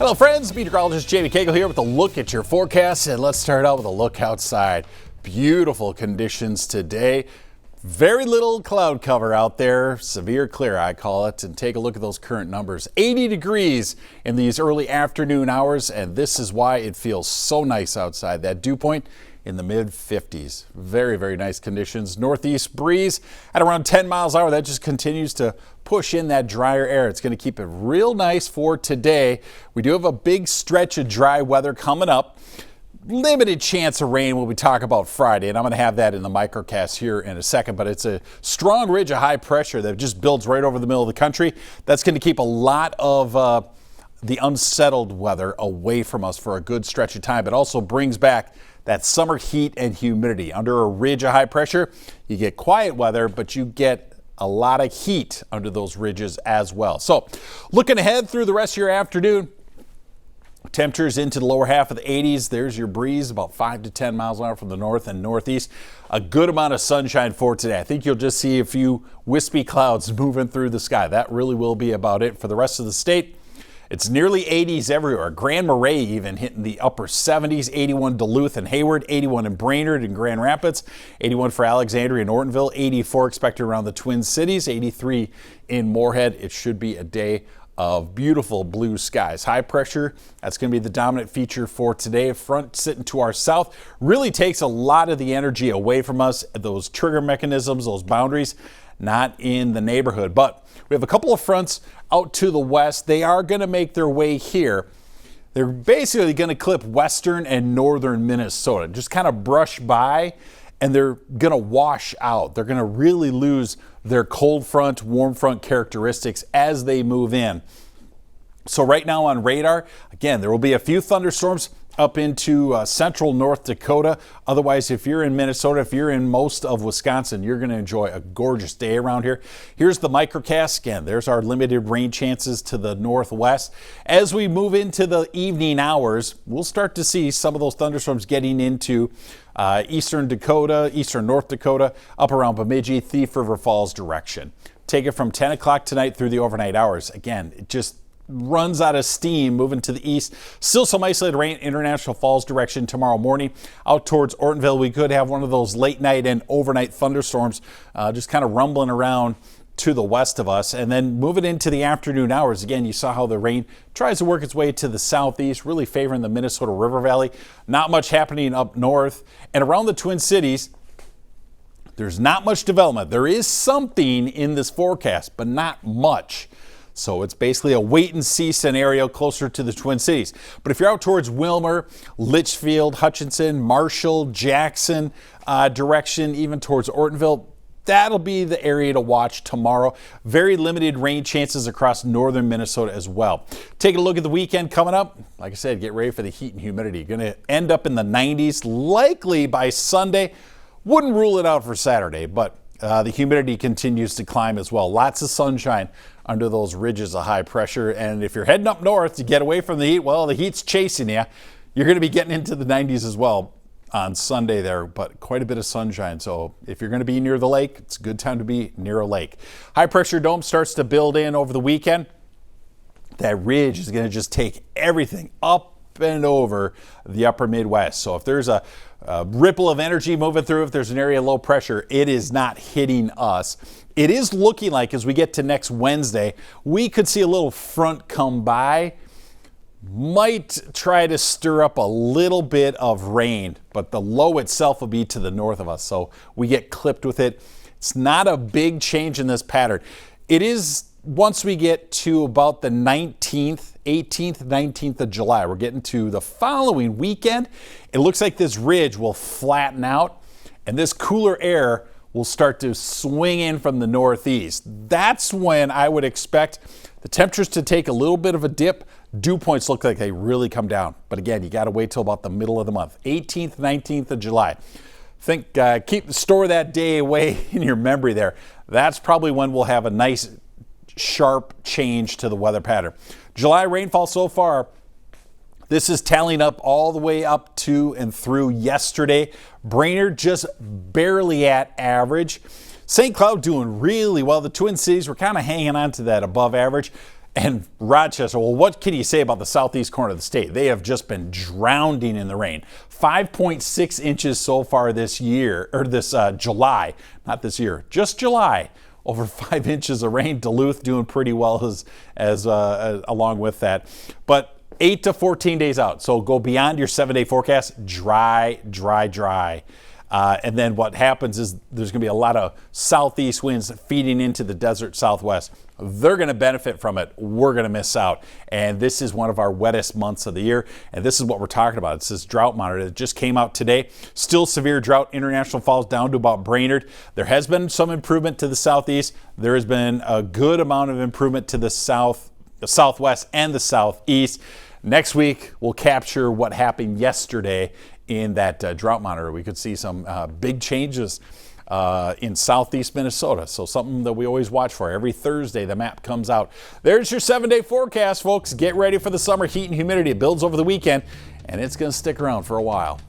Hello friends, Meteorologist Jamie Kagol here with a look at your forecast, and let's start out with a look outside. Beautiful conditions today. Very little cloud cover out there, severe clear I call it, and take a look at those current numbers. 80 degrees in these early afternoon hours, and this is why it feels so nice outside. That dew point in the mid 50s. Very, very nice conditions. Northeast breeze at around 10 miles an hour. That just continues to push in that drier air. It's going to keep it real nice for today. We do have a big stretch of dry weather coming up. Limited chance of rain when we talk about Friday, and I'm going to have that in the Microcast here in a second, but it's a strong ridge of high pressure that just builds right over the middle of the country. That's going to keep a lot of the unsettled weather away from us for a good stretch of time. It also brings back that summer heat and humidity. Under a ridge of high pressure, you get quiet weather, but you get a lot of heat under those ridges as well. So looking ahead through the rest of your afternoon, temperatures into the lower half of the 80s. There's your breeze, about 5 to 10 miles an hour from the north and northeast. A good amount of sunshine for today. I think you'll just see a few wispy clouds moving through the sky. That really will be about it for the rest of the state. It's nearly 80s everywhere. Grand Marais even hitting the upper 70s, 81 Duluth and Hayward, 81 in Brainerd and Grand Rapids, 81 for Alexandria and Ortonville, 84 expected around the Twin Cities, 83 in Moorhead. It should be a day of beautiful blue skies. High pressure, that's going to be the dominant feature for today. Front sitting to our south really takes a lot of the energy away from us. Those trigger mechanisms, those boundaries, not in the neighborhood. But we have a couple of fronts out to the west. They are going to make their way here. They're basically going to clip western and northern Minnesota, just kind of brush by, and they're going to wash out. They're going to really lose their cold front, warm front characteristics as they move in. So right now on radar, again, there will be a few thunderstorms up into central North Dakota. Otherwise, if you're in Minnesota, if you're in most of Wisconsin, you're going to enjoy a gorgeous day around here. Here's the Microcast. Again, there's our limited rain chances to the northwest. As we move into the evening hours, we'll start to see some of those thunderstorms getting into eastern Dakota, eastern North Dakota, up around Bemidji, Thief River Falls direction. Take it from 10 o'clock tonight through the overnight hours. Again, it just runs out of steam moving to the east. Still some isolated rain International Falls direction tomorrow morning. Out towards Ortonville, we could have one of those late night and overnight thunderstorms just kind of rumbling around to the west of us. And then moving into the afternoon hours, again, you saw how the rain tries to work its way to the southeast, really favoring the Minnesota River Valley. Not much happening up north. And around the Twin Cities, there's not much development. There is something in this forecast, but not much. So it's basically a wait and see scenario closer to the Twin Cities. But if you're out towards Wilmer, Litchfield, Hutchinson, Marshall, Jackson direction, even towards Ortonville, that'll be the area to watch tomorrow. Very limited rain chances across northern Minnesota as well. Take a look at the weekend coming up. Like I said, get ready for the heat and humidity. Going to end up in the 90s, likely by Sunday. Wouldn't rule it out for Saturday, but the humidity continues to climb as well. Lots of sunshine under those ridges of high pressure. And if you're heading up north to get away from the heat, well, the heat's chasing you. You're going to be getting into the 90s as well on Sunday there, but quite a bit of sunshine. So if you're going to be near the lake, it's a good time to be near a lake. High pressure dome starts to build in over the weekend. That ridge is going to just take everything up and over the upper Midwest. So if there's a ripple of energy moving through, if there's an area of low pressure, it is not hitting us. It is looking like as we get to next Wednesday, we could see a little front come by. Might try to stir up a little bit of rain, but the low itself will be to the north of us, so we get clipped with it. It's not a big change in this pattern. It is once we get to about the 19th, 18th, 19th of July. We're getting to the following weekend. It looks like this ridge will flatten out, and this cooler air will start to swing in from the northeast. That's when I would expect the temperatures to take a little bit of a dip. Dew points look like they really come down. But again, you got to wait till about the middle of the month, 18th, 19th of July. Store that day away in your memory there. That's probably when we'll have a nice sharp change to the weather pattern. July rainfall so far, this is tallying up all the way up to and through yesterday. Brainerd just barely at average. St. Cloud doing really well. The Twin Cities were kind of hanging on to that above average. And Rochester, well, what can you say about the southeast corner of the state? They have just been drowning in the rain. 5.6 inches so far this year, or this July, not this year, just July. Over 5 inches of rain. Duluth doing pretty well as along with that. But 8 to 14 days out. So go beyond your 7-day forecast. Dry, dry, dry. And then what happens is there's going to be a lot of southeast winds feeding into the desert southwest. They're going to benefit from it. We're going to miss out. And this is one of our wettest months of the year. And this is what we're talking about. It's this drought monitor that just came out today. Still severe drought. International Falls down to about Brainerd. There has been some improvement to the southeast. There has been a good amount of improvement to the southwest and the southeast. Next week, we'll capture what happened yesterday in that drought monitor. We could see some big changes in southeast Minnesota. So something that we always watch for. Every Thursday, the map comes out. There's your 7-day forecast, folks. Get ready for the summer heat and humidity. It builds over the weekend, and it's going to stick around for a while.